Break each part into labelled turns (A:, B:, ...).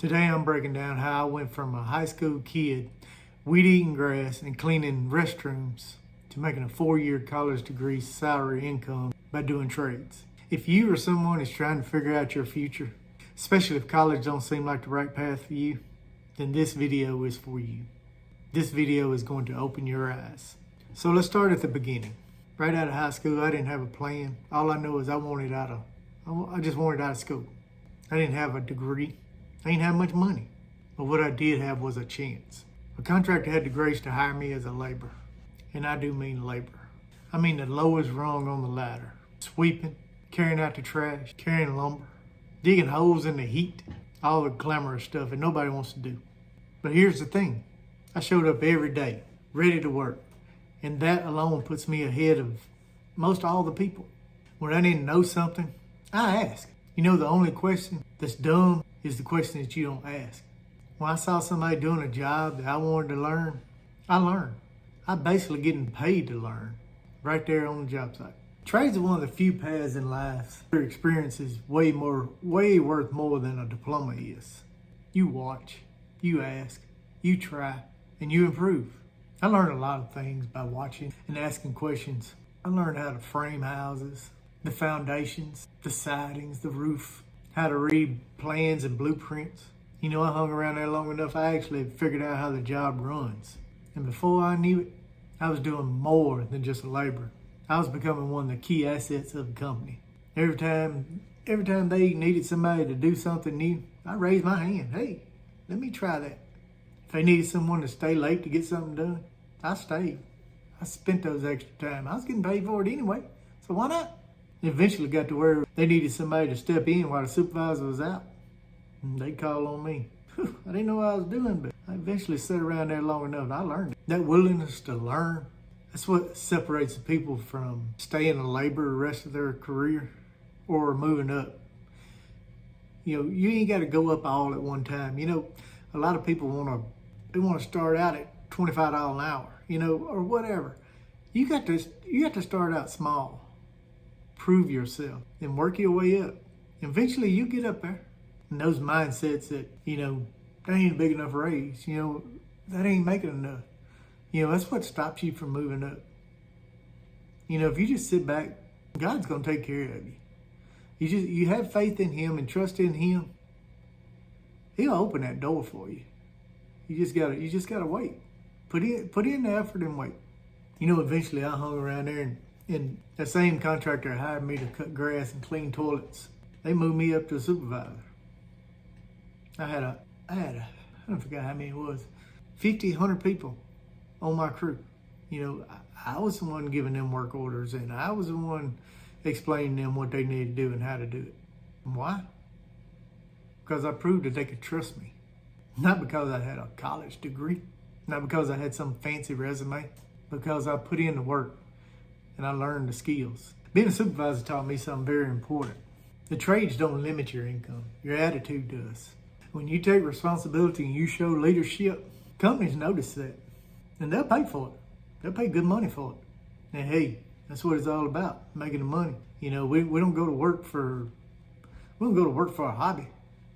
A: Today I'm breaking down how I went from a high school kid weed eating grass and cleaning restrooms to making a 4-year college degree salary income by doing trades. If you or someone is trying to figure out your future, especially if college don't seem like the right path for you, then this video is for you. This video is going to open your eyes. So let's start at the beginning. Right out of high school, I didn't have a plan. All I know is I just wanted out of school. I didn't have a degree. I didn't have much money. But what I did have was a chance. A contractor had the grace to hire me as a laborer. And I do mean laborer. I mean the lowest rung on the ladder. Sweeping, carrying out the trash, carrying lumber, digging holes in the heat, all the glamorous stuff that nobody wants to do. But here's the thing. I showed up every day, ready to work. And that alone puts me ahead of most all the people. When I didn't know something, I asked. You know, the only question that's dumb is the question that you don't ask. When I saw somebody doing a job that I wanted to learn, I learned. I'm basically getting paid to learn right there on the job site. Trades are one of the few paths in life where experience is way worth more than a diploma is. You watch, you ask, you try, and you improve. I learned a lot of things by watching and asking questions. I learned how to frame houses, the foundations, the sidings, the roof, how to read plans and blueprints. You know, I hung around there long enough, I actually figured out how the job runs. And before I knew it, I was doing more than just a laborer. I was becoming one of the key assets of the company. Every time they needed somebody to do something new, I raised my hand. Hey, let me try that. If they needed someone to stay late to get something done, I stayed. I spent those extra time. I was getting paid for it anyway, so why not? Eventually got to where they needed somebody to step in while the supervisor was out. And they called on me. I didn't know what I was doing, but I eventually sat around there long enough and I learned it. That willingness to learn, that's what separates the people from staying a laborer the rest of their career or moving up. You know, you ain't got to go up all at one time. You know, a lot of people want to start out at $25 an hour, you know, or whatever. You got to start out small. Prove yourself and work your way up. Eventually you get up there. And those mindsets that, you know, that ain't a big enough raise, you know, that ain't making enough. You know, that's what stops you from moving up. You know, if you just sit back, God's going to take care of you. You have faith in Him and trust in Him. He'll open that door for you. You just gotta wait. Put in the effort and wait. You know, eventually I hung around there and that same contractor hired me to cut grass and clean toilets. They moved me up to a supervisor. I forgot how many it was, 50, 100 people on my crew. You know, I was the one giving them work orders and I was the one explaining them what they needed to do and how to do it. And why? Because I proved that they could trust me. Not because I had a college degree, not because I had some fancy resume, because I put in the work and I learned the skills. Being a supervisor taught me something very important. The trades don't limit your income, your attitude does. When you take responsibility and you show leadership, companies notice that and they'll pay for it. They'll pay good money for it. And hey, that's what it's all about, making the money. You know, we don't go to work for a hobby.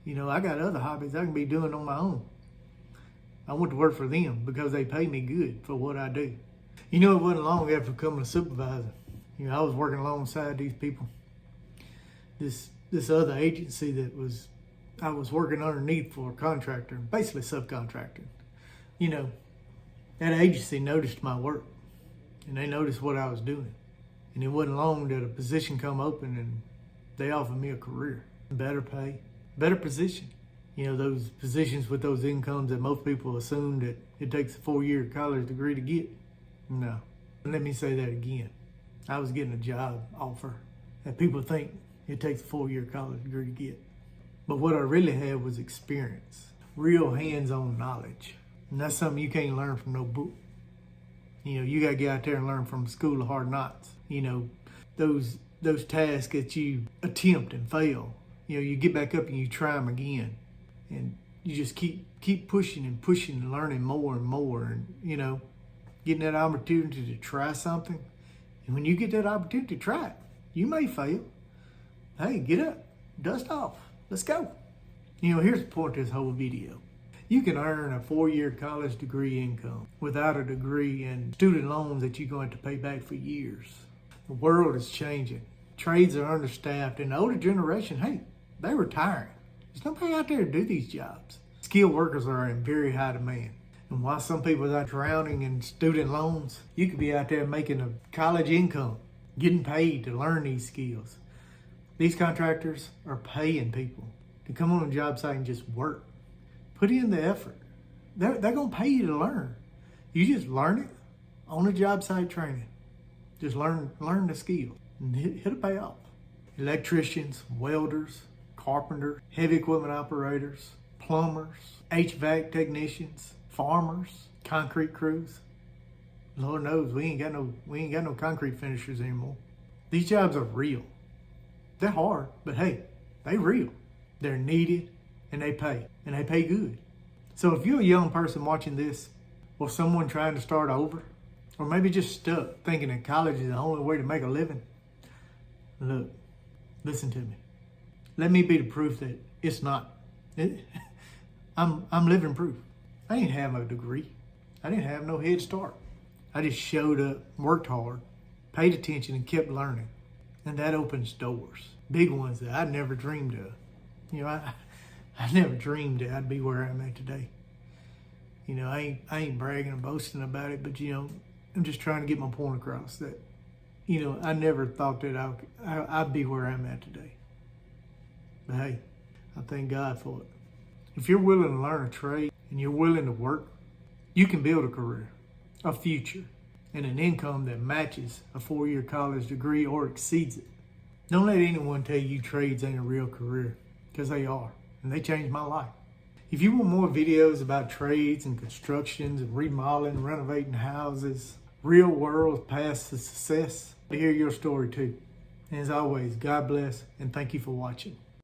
A: You know, I got other hobbies I can be doing on my own. I went to work for them because they pay me good for what I do. You know, it wasn't long after becoming a supervisor. You know, I was working alongside these people. This other agency that I was working underneath for a contractor, basically subcontracting. You know, that agency noticed my work and they noticed what I was doing. And it wasn't long that a position come open and they offered me a career, better pay, better position. You know, those positions with those incomes that most people assume that it takes a 4-year college degree to get. No. Let me say that again. I was getting a job offer that people think it takes a 4-year college degree to get. But what I really had was experience, real hands-on knowledge. And that's something you can't learn from no book. You know, you got to get out there and learn from School of Hard Knocks. You know, those tasks that you attempt and fail, you know, you get back up and you try them again. And you just keep pushing and learning more and more. And, you know, getting that opportunity to try something. And when you get that opportunity to try it, you may fail. Hey, get up, dust off, let's go. Here's the point of this whole video. You can earn a 4-year college degree income without a degree in student loans that you're going to pay back for years. The world is changing. Trades are understaffed, and the older generation, hey, they're retiring. There's nobody out there to do these jobs. Skilled workers are in very high demand. And while some people are drowning in student loans, you could be out there making a college income, getting paid to learn these skills. These contractors are paying people to come on a job site and just work. Put in the effort. They're going to pay you to learn. You just learn it on a job site training. Just learn the skills and it'll pay off. Electricians, welders, carpenters, heavy equipment operators, plumbers, HVAC technicians, farmers, concrete crews. Lord knows we ain't got no concrete finishers anymore. These jobs are real. They're hard, but hey, they real. They're needed and they pay good. So if you're a young person watching this, or someone trying to start over, or maybe just stuck thinking that college is the only way to make a living, look, listen to me. Let me be the proof that it's not. I'm living proof. I didn't have a degree. I didn't have no head start. I just showed up, worked hard, paid attention, and kept learning. And that opens doors, big ones that I never dreamed of. I never dreamed that I'd be where I'm at today. I ain't bragging and boasting about it, but I'm just trying to get my point across that, I never thought that I'd be where I'm at today. But hey, I thank God for it. If you're willing to learn a trade and you're willing to work, you can build a career, a future, and an income that matches a 4-year college degree or exceeds it. Don't let anyone tell you trades ain't a real career, because they are, and they changed my life. If you want more videos about trades and constructions and remodeling, renovating houses, real world paths to success, I hear your story too. And as always, God bless and thank you for watching.